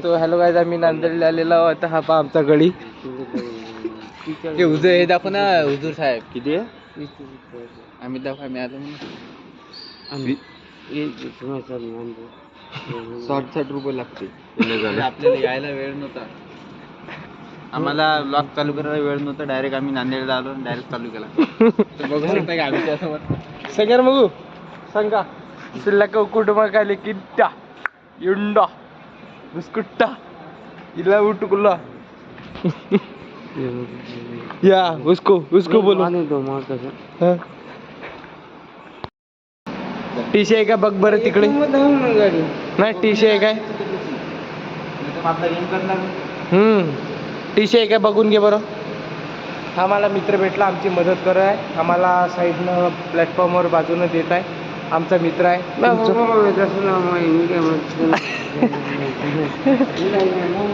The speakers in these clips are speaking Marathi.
तो हॅलो गाईज, आम्ही नांदेडला आलेलो आहोत. आता हा पहा आमचा गडी. हे हुजूर हे दाखव ना, हुजूर साहेब किती आहे? आम्ही दाखव, आम्ही आलो म्हणून 60 रुपये लागते. आपल्याला यायला वेळ नव्हता, आम्हाला ब्लॉग चालू करायला वेळ नव्हता. डायरेक्ट आम्ही नांदेडला आलो, डायरेक्ट चालू केला. बघू शकता की आम्ही त्यासोबत सगळ्यात बघू सांगा शिल्लक कुटुंब काय किट्टा युंडा बिस्कुट्टा इला उठकुला या उसको बोलो. टीशी आहे का बघ बरं तिकडे. नाही टीशी आहे काय? टीशी आहे काय बघून घे बरं. आम्हाला मित्र भेटला, आमची मदत करत आहे. आम्हाला साईडनं प्लॅटफॉर्मवर बाजूनं देत आहे. आमचा मित्र आहे.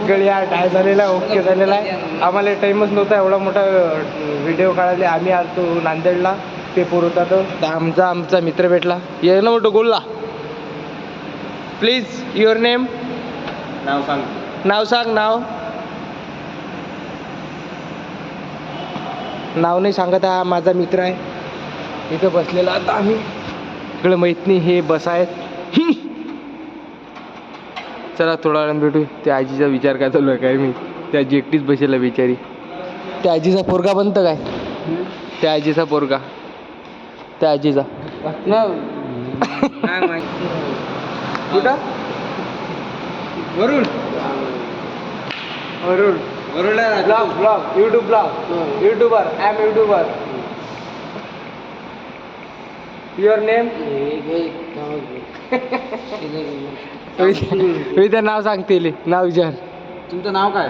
गळ्या टाय झालेला आहे, ओके झालेला आहे. आम्हाला टाईमच नव्हता एवढा मोठा व्हिडिओ काढायला. आम्ही आलतो नांदेडला, पेपर होता तर आमचा मित्र भेटला. ये ना मोठं गोल्ला. Please your name. नाव सांग. नाव नाही सांगत. हा माझा मित्र आहे, इथं बसलेला. आता आम्ही इकडे माहीत नाही हे बस आहेत. चला थोडा वेळानं भेटू. त्या आजीचा विचार काय चालू आहे काय मी. त्या आजी एकटीच बसेल बिचारी. त्या आजीचा पोरगा बनतं काय? त्या आजीचा पोरगा, त्या आजीचा कुठं Varun blog YouTuber. I am YouTuber. Your name. विचार नाव सांगते. नाव विचार. तुमचं नाव काय?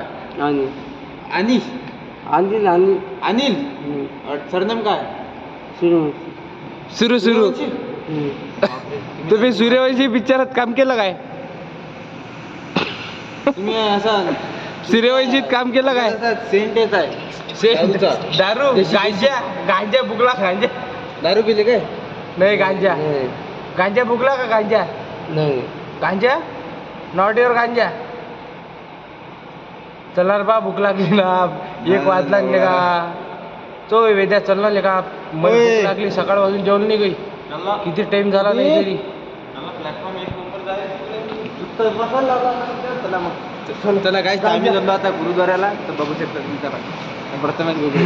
अनिल. सरनेम काय? सुरू. तुम्ही सूर्यवंशी पिक्चरात काम केलं काय? तुम्ही असं सूर्यवंशीत काम केलं काय? सेंटेच आहे. दारू गांजा बुकला. दारू पिले काय? नाही. गांजा बुकला का? गांजा नाही. गांजा नॉट युअर गांजा. चलणार बा, भूक लागली ना. 1 वाजला का तो वेद्या चलणार ले का. मला भूक लागली, सकाळ वाजून जेवण नाही गई. किती टाइम झाला नाही तरी. चला काय आम्ही जमलो आता गुरुद्वाऱ्याला, तर बघू शकता तुम्ही. चला प्रथमच बघू.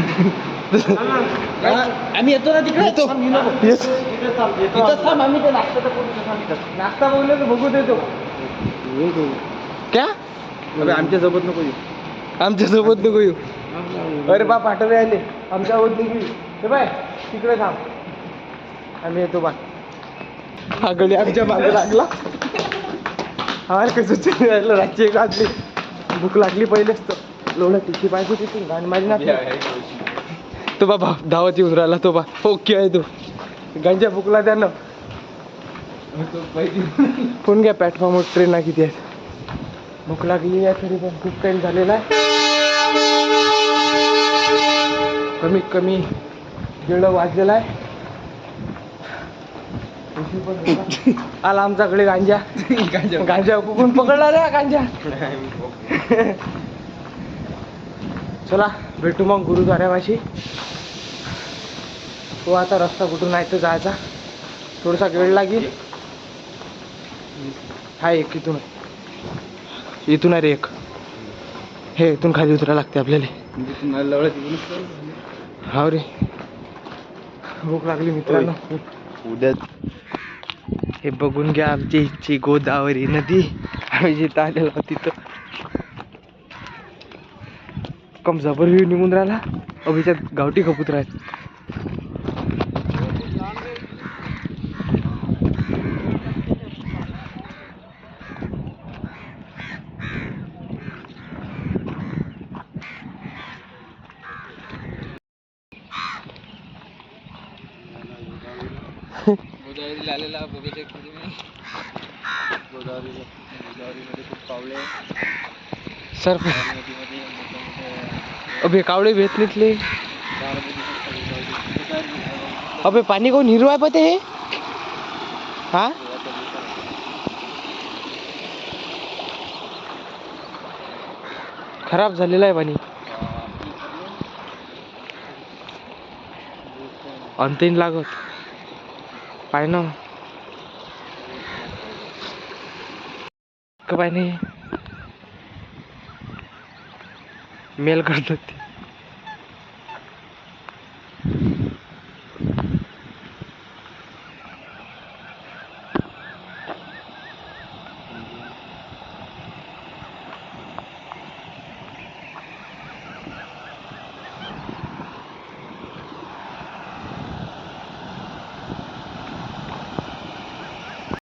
आम्ही येतो ना तिकडे. आम्ही नाश्ता बोलले तर बघू देतो. क्या आमच्यासोबत नको येऊ. अरे बा पाठवे आले आमच्यासोबत नको येऊ. हे बाय तिकडे थांब, आम्ही येतो बा. हा गडी आमच्या मागे लागला. कसं राहिलं. रातची 1 वाजली, भूक लागली पहिलेच तर. लोणं तिची पाहिजे तिथून गाणी माझी ना. तो बाबा धावत येऊन राहिला. तो बा ओके आहे. तो गांजा भुकला त्यानं. कोण घ्या प्लॅटफॉर्मवर ट्रेन किती आहेत. भूक लागली आहे तरी पण खूप टाईम झालेला आहे. कमीत कमी 1:30 वाजलेला आहे. आला आमच्याकडे गांजा कुकून पकडला रे गांजा. चला भेटू मग गुरुद्वाऱ्यापाशी. तो आता रस्ता कुठून आहे तर जायचा, थोडासा वेळ लागेल. हा एक इथून आहे रे एक. हे इथून खाली उतरायला लागते आपल्याला. हा रे भूक लागली मित्रांनो. उद्या हे बघून घ्या आमची इच्छी गोदावरी नदी. आम्ही जिथं आलेलो तिथं कम जबर व्ह्यू निघून राहिला. अभिच्यात गावठी कबूतर आहेत. गोदावरीला आलेला बघू शकता तुम्ही. गोदावरीमध्ये खूप कावळे सर. अबे कावळे भेट निघले. अबे पाणी कोण हिरवा आहे पते हे. हा खराब झालेलं आहे पाणी. अंतीन लागत पाय ना पाणी मेल करतात ते.